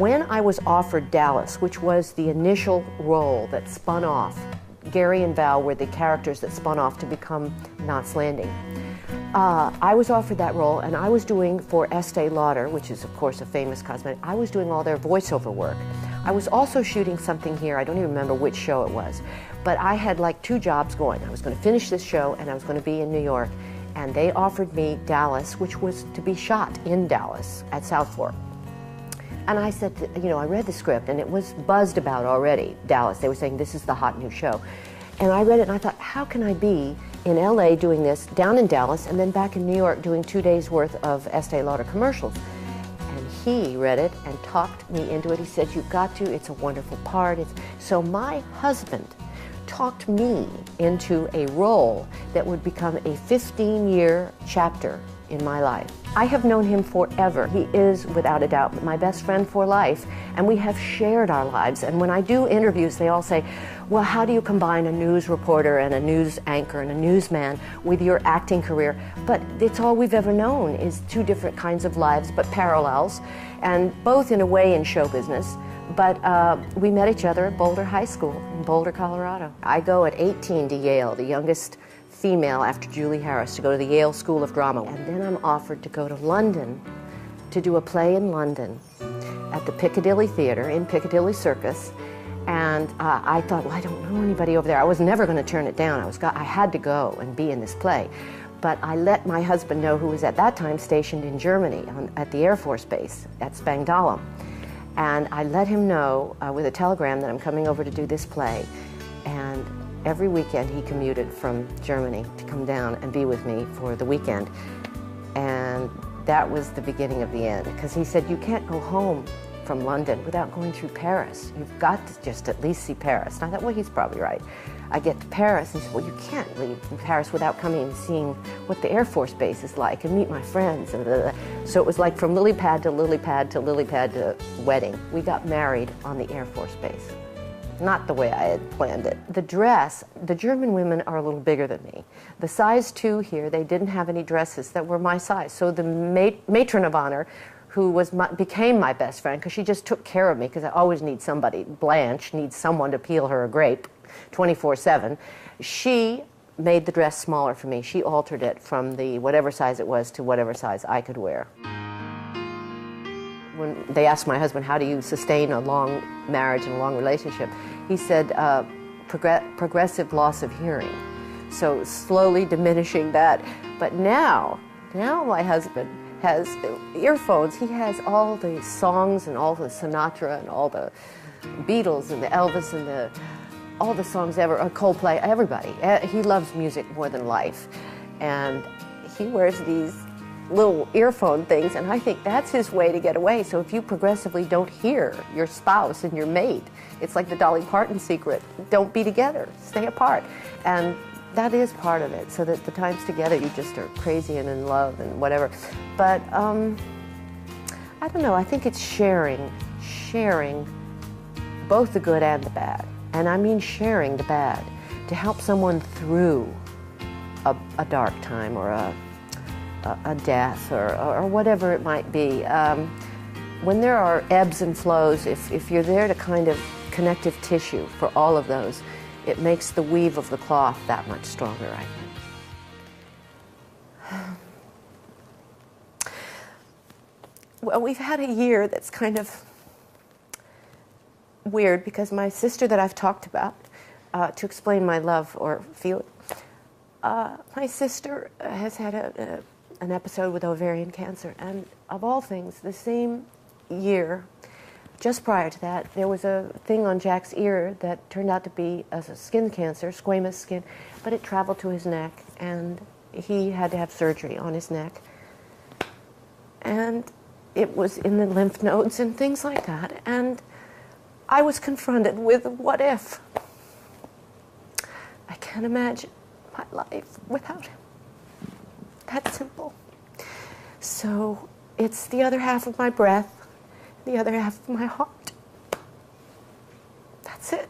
When I was offered Dallas, which was the initial role that spun off, Gary and Val were the characters that spun off to become Knots Landing. I was offered that role, and I was doing for Estee Lauder, which is of course a famous cosmetic, I was doing all their voiceover work. I was also shooting something here, I don't even remember which show it was, but I had like 2 jobs going. I was going to finish this show and I was going to be in New York, and they offered me Dallas, which was to be shot in Dallas at South Fork. And I said, you know, I read the script and it was buzzed about already, Dallas. They were saying this is the hot new show. And I read it and I thought, how can I be in LA doing this, down in Dallas, and then back in New York doing 2 days worth of Estee Lauder commercials? And he read it and talked me into it. He said, you've got to, it's a wonderful part. So my husband talked me into a role that would become a 15-year chapter in my life. I have known him forever. He is, without a doubt, my best friend for life, and we have shared our lives. And when I do interviews, they all say, well, how do you combine a news reporter and a news anchor and a newsman with your acting career? But it's all we've ever known is 2 different kinds of lives, but parallels, and both in a way in show business. But we met each other at Boulder High School in Boulder, Colorado. I go at 18 to Yale, the youngest female after Julie Harris, to go to the Yale School of Drama. And then I'm offered to go to London to do a play in London at the Piccadilly Theatre in Piccadilly Circus. And I thought, well, I don't know anybody over there. I was never going to turn it down. I had to go and be in this play. But I let my husband know, who was at that time stationed in Germany at the Air Force Base at Spangdahlem. And I let him know with a telegram that I'm coming over to do this play. And every weekend he commuted from Germany to come down and be with me for the weekend. And that was the beginning of the end, because he said, you can't go home from London without going through Paris. You've got to just at least see Paris. And I thought, well, he's probably right. I get to Paris, and he said, well, you can't leave Paris without coming and seeing what the Air Force Base is like and meet my friends. And so it was like from lily pad to lily pad to lily pad to wedding. We got married on the Air Force Base. Not the way I had planned it. The dress, the German women are a little bigger than me. The size 2 here, they didn't have any dresses that were my size. So the matron of honor, who became my best friend, because she just took care of me, because I always need somebody. Blanche needs someone to peel her a grape 24/7. She made the dress smaller for me. She altered it from the whatever size it was to whatever size I could wear. When they asked my husband, how do you sustain a long marriage and a long relationship? He said, progressive loss of hearing. So slowly diminishing that. But now my husband has earphones. He has all the songs and all the Sinatra and all the Beatles and the Elvis and all the songs ever, Coldplay, everybody. He loves music more than life. And he wears these little earphone things, and I think that's his way to get away. So if you progressively don't hear your spouse and your mate, it's like the Dolly Parton secret, don't be together, stay apart. And that is part of it, so that the times together you just are crazy and in love and whatever. But I don't know, I think it's sharing both the good and the bad. And I mean sharing the bad, to help someone through a dark time or a death or whatever it might be. When there are ebbs and flows, if you're there to kind of connective tissue for all of those, it makes the weave of the cloth that much stronger, I think. Well, we've had a year that's kind of weird, because my sister that I've talked about, to explain my love or feeling, my sister has had an episode with ovarian cancer, and of all things, the same year, just prior to that, there was a thing on Jack's ear that turned out to be a skin cancer, squamous skin, but it traveled to his neck, and he had to have surgery on his neck. And it was in the lymph nodes and things like that, and I was confronted with what if. I can't imagine my life without him. That simple. So it's the other half of my breath, the other half of my heart. That's it.